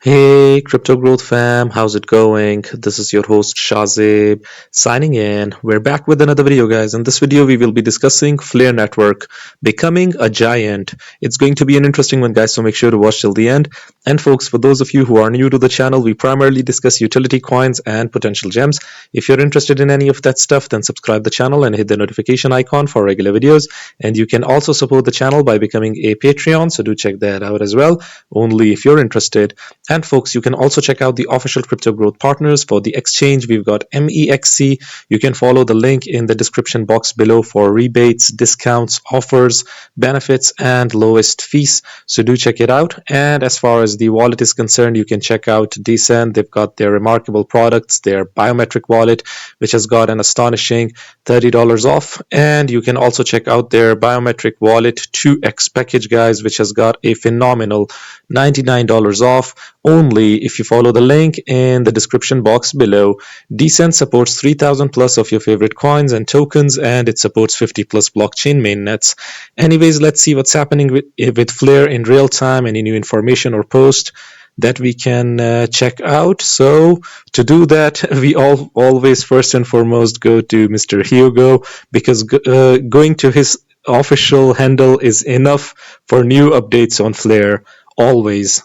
Hey, Crypto Growth fam, how's it going? This is your host Shazib signing in. We're back with another video, guys. In this video, we will be discussing Flare Network becoming a giant. It's going to be an interesting one, guys, so make sure to watch till the end. And folks, for those of you who are new to the channel, we primarily discuss utility coins and potential gems. If you're interested in any of that stuff, then subscribe the channel and hit the notification icon for regular videos. And you can also support the channel by becoming a Patreon, so do check that out as well, only if you're interested. And folks, you can also check out the official Crypto Growth partners for the exchange. We've got MEXC. You can follow the link in the description box below for rebates, discounts, offers, benefits, and lowest fees. So do check it out. And as far as the wallet is concerned, you can check out Decent. They've got their remarkable products, their biometric wallet, which has got an astonishing $30 off. And you can also check out their biometric wallet 2x package, guys, which has got a phenomenal $99 off, only if you follow the link in the description box below. Decent supports 3000 plus of your favorite coins and tokens, and it supports 50 plus blockchain mainnets. Anyways, let's see what's happening with Flare in real time. Any new information or post that we can check out. So to do that, we always first and foremost go to Mr. Hugo, because going to his official handle is enough for new updates on Flare. Always.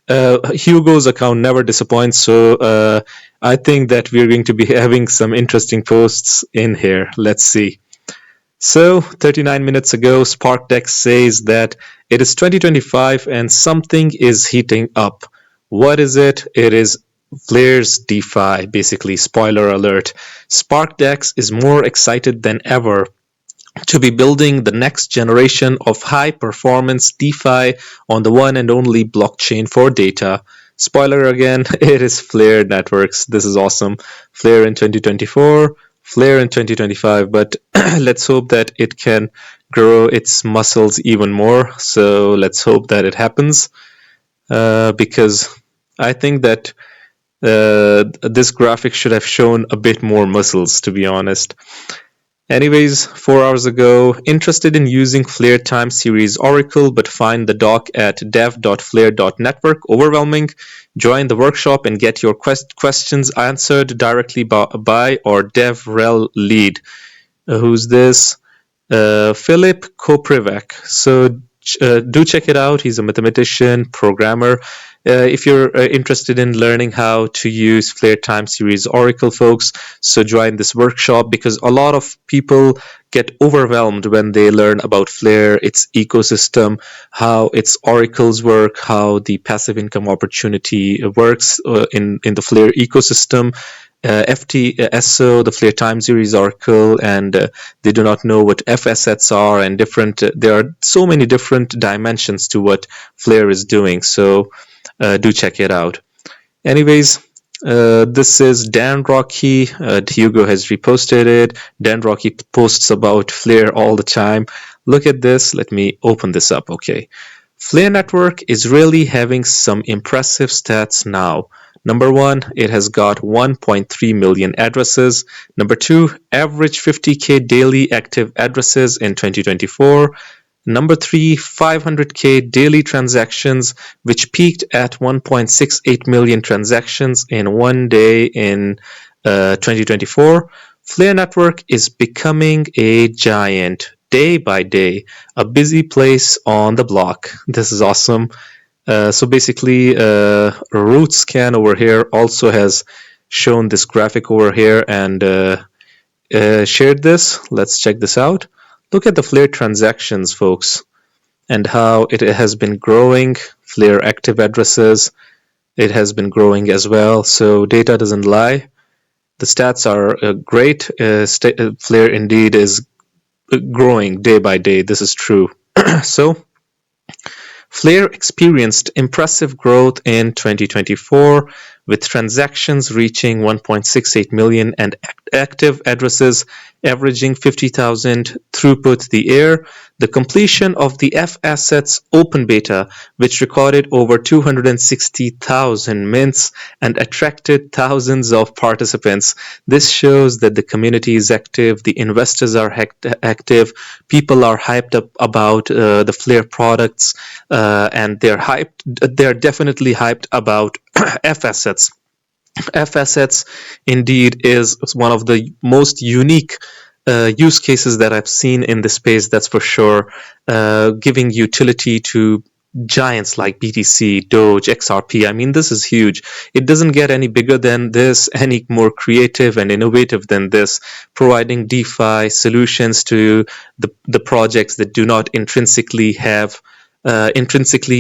Hugo's account never disappoints. So I think that we're going to be having some interesting posts in here. Let's see. So 39 minutes ago, SparkDex says that it is 2025 and something is heating up. What is it? It is Flare's DeFi, basically. Spoiler alert. SparkDex is more excited than ever to be building the next generation of high-performance DeFi on the one and only blockchain for data. Spoiler again, it is Flare Networks. This is awesome. Flare in 2024, Flare in 2025, but let's hope that it can grow its muscles even more. So let's hope that it happens, because I think that this graphic should have shown a bit more muscles, to be honest. Anyways, 4 hours ago, interested in using Flare time series Oracle but find the doc at dev.flare.network overwhelming? Join the workshop and get your questions answered directly by or DevRel lead. Who's this? Philip Koprivek. So do check it out. He's a mathematician, programmer. If you're interested in learning how to use Flare time series Oracle, folks, so join this workshop, because a lot of people get overwhelmed when they learn about Flare, its ecosystem, how its oracles work, how the passive income opportunity works in the Flare ecosystem. FTSO, the Flare time series Oracle, and they do not know what FSets are, and there are so many different dimensions to what Flare is doing. So do check it out. Anyways, this is Dan Rocky. Hugo has reposted it. Dan Rocky posts about Flare all the time. Look at this. Let me open this up. Okay. Flare Network is really having some impressive stats now. Number one, it has got 1.3 million addresses. Number two, average 50K daily active addresses in 2024. Number three, 500K daily transactions, which peaked at 1.68 million transactions in one day in 2024. Flare Network is becoming a giant day by day, a busy place on the block. This is awesome. So basically, RootScan over here also has shown this graphic over here and shared this. Let's check this out. Look at the Flare transactions, folks, and how it has been growing. Flare active addresses, it has been growing as well. So data doesn't lie. The stats are great. Flare indeed is growing day by day. This is true. So Flare experienced impressive growth in 2024 with transactions reaching 1.68 million and active addresses averaging 50,000 throughput the air. The completion of the F-Assets open beta, which recorded over 260,000 mints and attracted thousands of participants. This shows that the community is active, the investors are active, people are hyped up about the Flare products, and they're definitely hyped about F-Assets. F-Assets indeed is one of the most unique use cases that I've seen in the space, that's for sure, giving utility to giants like BTC, Doge, XRP. I mean, this is huge. It doesn't get any bigger than this, any more creative and innovative than this, providing DeFi solutions to the projects that do not intrinsically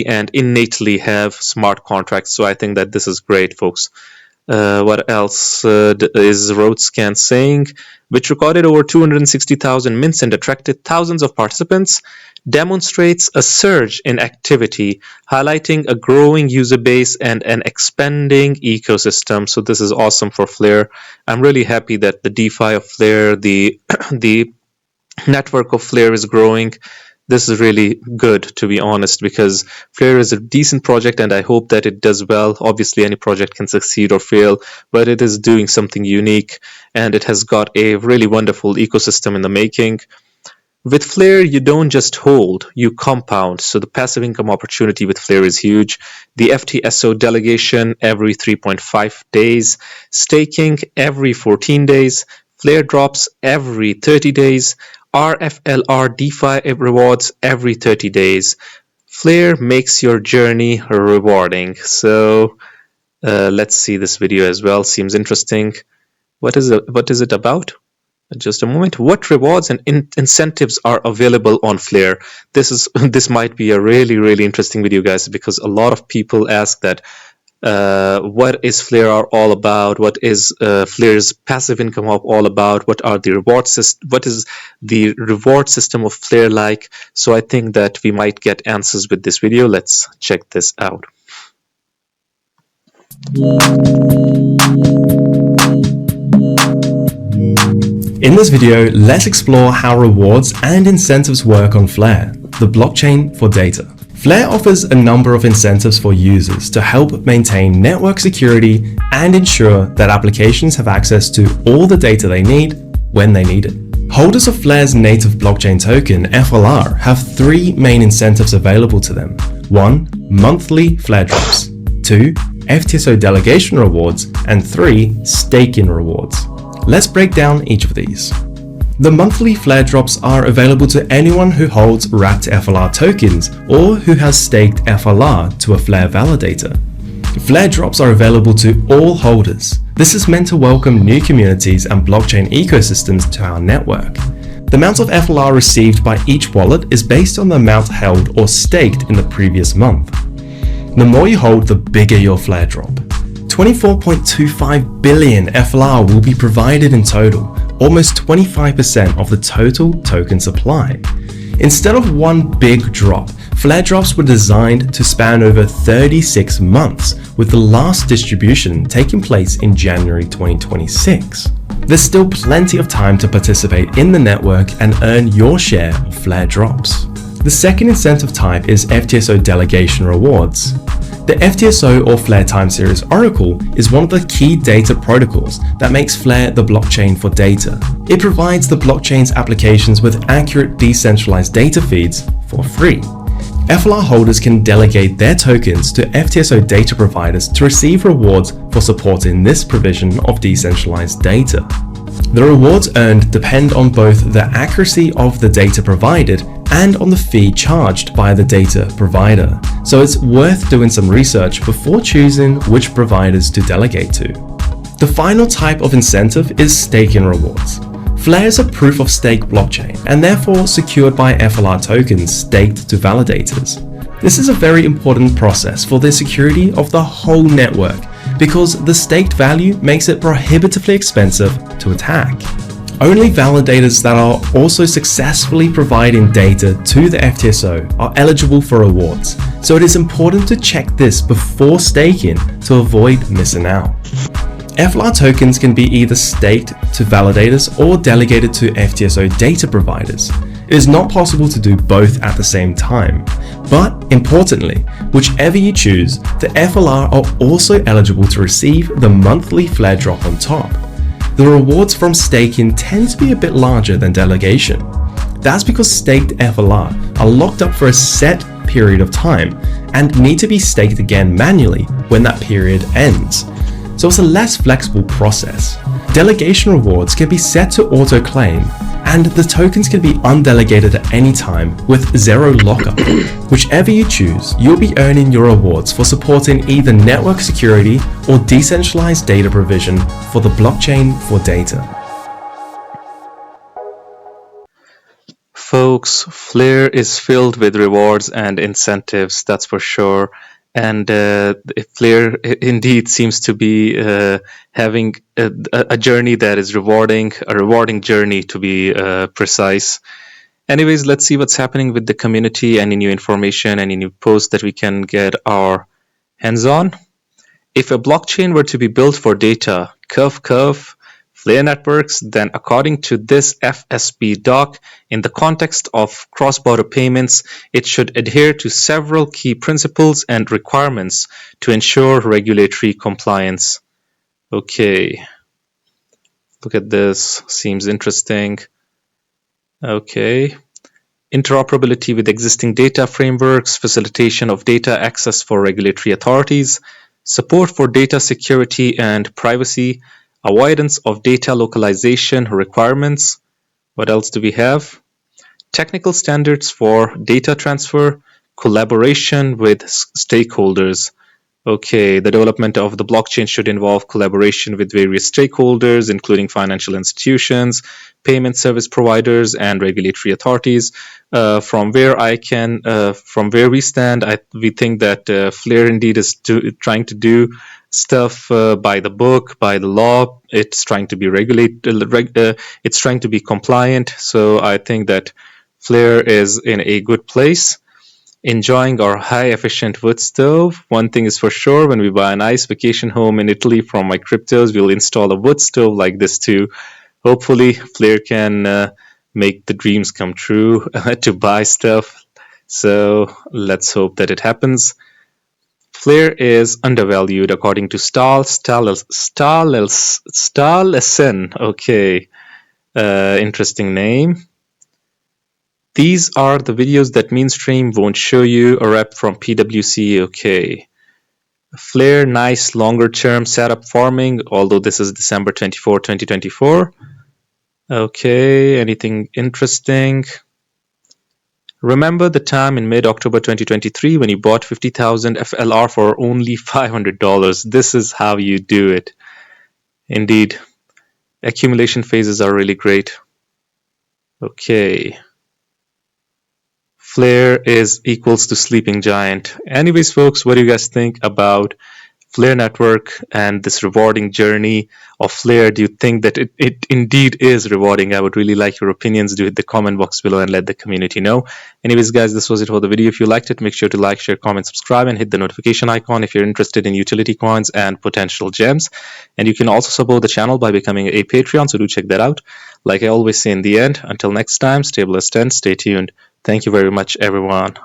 and innately have smart contracts. So I think that this is great, folks. What else is RoadScan saying? Which recorded over 260,000 mints and attracted thousands of participants, demonstrates a surge in activity, highlighting a growing user base and an expanding ecosystem. So this is awesome for Flare. I'm really happy that the DeFi of Flare, the network of Flare is growing. This is really good, to be honest, because Flare is a decent project and I hope that it does well. Obviously, any project can succeed or fail, but it is doing something unique and it has got a really wonderful ecosystem in the making. With Flare, you don't just hold, you compound. So the passive income opportunity with Flare is huge. The FTSO delegation every 3.5 days, staking every 14 days, Flare drops every 30 days, FLR DeFi rewards every 30 days. Flare makes your journey rewarding. So let's see this video as well. Seems interesting. What is it about? Just a moment. What rewards and incentives are available on Flare? This might be a really interesting video, guys, because a lot of people ask that. What is Flare all about? What is Flare's passive income all about? What are the rewards? What is the reward system of Flare like? So I think that we might get answers with this video. Let's check this out. In this video, let's explore how rewards and incentives work on Flare, the blockchain for data. Flare offers a number of incentives for users to help maintain network security and ensure that applications have access to all the data they need when they need it. Holders of Flare's native blockchain token, FLR, have three main incentives available to them. 1. Monthly Flare drops. 2. FTSO delegation rewards. And 3. Staking rewards. Let's break down each of these. The monthly Flare drops are available to anyone who holds wrapped FLR tokens or who has staked FLR to a Flare validator. Flare drops are available to all holders. This is meant to welcome new communities and blockchain ecosystems to our network. The amount of FLR received by each wallet is based on the amount held or staked in the previous month. The more you hold, the bigger your Flare drop. 24.25 billion FLR will be provided in total, almost 25% of the total token supply. Instead of one big drop, Flare drops were designed to span over 36 months, with the last distribution taking place in January 2026. There's still plenty of time to participate in the network and earn your share of Flare drops. The second incentive type is FTSO delegation rewards. The FTSO or Flare Time Series Oracle is one of the key data protocols that makes Flare the blockchain for data. It provides the blockchain's applications with accurate decentralized data feeds for free. FLR holders can delegate their tokens to FTSO data providers to receive rewards for supporting this provision of decentralized data. The rewards earned depend on both the accuracy of the data provided and on the fee charged by the data provider, so it's worth doing some research before choosing which providers to delegate to. The final type of incentive is staking rewards. Flare is a proof-of-stake blockchain and therefore secured by FLR tokens staked to validators. This is a very important process for the security of the whole network because the staked value makes it prohibitively expensive to attack. Only validators that are also successfully providing data to the FTSO are eligible for rewards, so it is important to check this before staking to avoid missing out. FLR tokens can be either staked to validators or delegated to FTSO data providers. It is not possible to do both at the same time, but importantly, whichever you choose, the FLR are also eligible to receive the monthly flare drop on top. The rewards from staking tend to be a bit larger than delegation. That's because staked FLR are locked up for a set period of time and need to be staked again manually when that period ends. So it's a less flexible process. Delegation rewards can be set to auto-claim, and the tokens can be undelegated at any time with zero lockup. Whichever you choose, you'll be earning your rewards for supporting either network security or decentralized data provision for the blockchain for data. Folks, Flare is filled with rewards and incentives, that's for sure. And Flare indeed seems to be having a journey that is rewarding, a rewarding journey to be precise. Anyways, let's see what's happening with the community, any new information, any new posts that we can get our hands on. If a blockchain were to be built for data, Flare networks, then according to this FSP doc, in the context of cross-border payments, it should adhere to several key principles and requirements to ensure regulatory compliance. Okay, look at this, seems interesting. Okay, interoperability with existing data frameworks, facilitation of data access for regulatory authorities, support for data security and privacy, avoidance of data localization requirements. What else do we have? Technical standards for data transfer, collaboration with stakeholders. Okay, the development of the blockchain should involve collaboration with various stakeholders, including financial institutions, payment service providers, and regulatory authorities. From where we stand, we think that Flare indeed is trying to do stuff by the book, by the law. It's trying to be it's trying to be compliant. So I think that Flare is in a good place, enjoying our high efficient wood stove. One thing is for sure, when we buy a nice vacation home in Italy from my cryptos, we'll install a wood stove like this too. Hopefully Flare can make the dreams come true to buy stuff. So let's hope that it happens. Flare is undervalued according to Stalesen. Okay, interesting name. These are the videos that mainstream won't show you. A rep from PwC. Okay. Flare, nice longer term setup farming, although this is December 24, 2024. Okay, anything interesting? Remember the time in mid-October 2023 when you bought 50,000 FLR for only $500. This is how you do it. Indeed, accumulation phases are really great. Okay. Flare is equals to sleeping giant. Anyways, folks, what do you guys think about Flare network and this rewarding journey of Flare? Do you think that it indeed is rewarding? I would really like your opinions. Do hit the comment box below and let the community know. Anyways, guys, this was it for the video. If you liked it, make sure to like, share, comment, subscribe, and hit the notification icon if you're interested in utility coins and potential gems. And you can also support the channel by becoming a Patreon, so do check that out. Like I always say in the end, until next time, stay blessed and stay tuned. Thank you very much, everyone.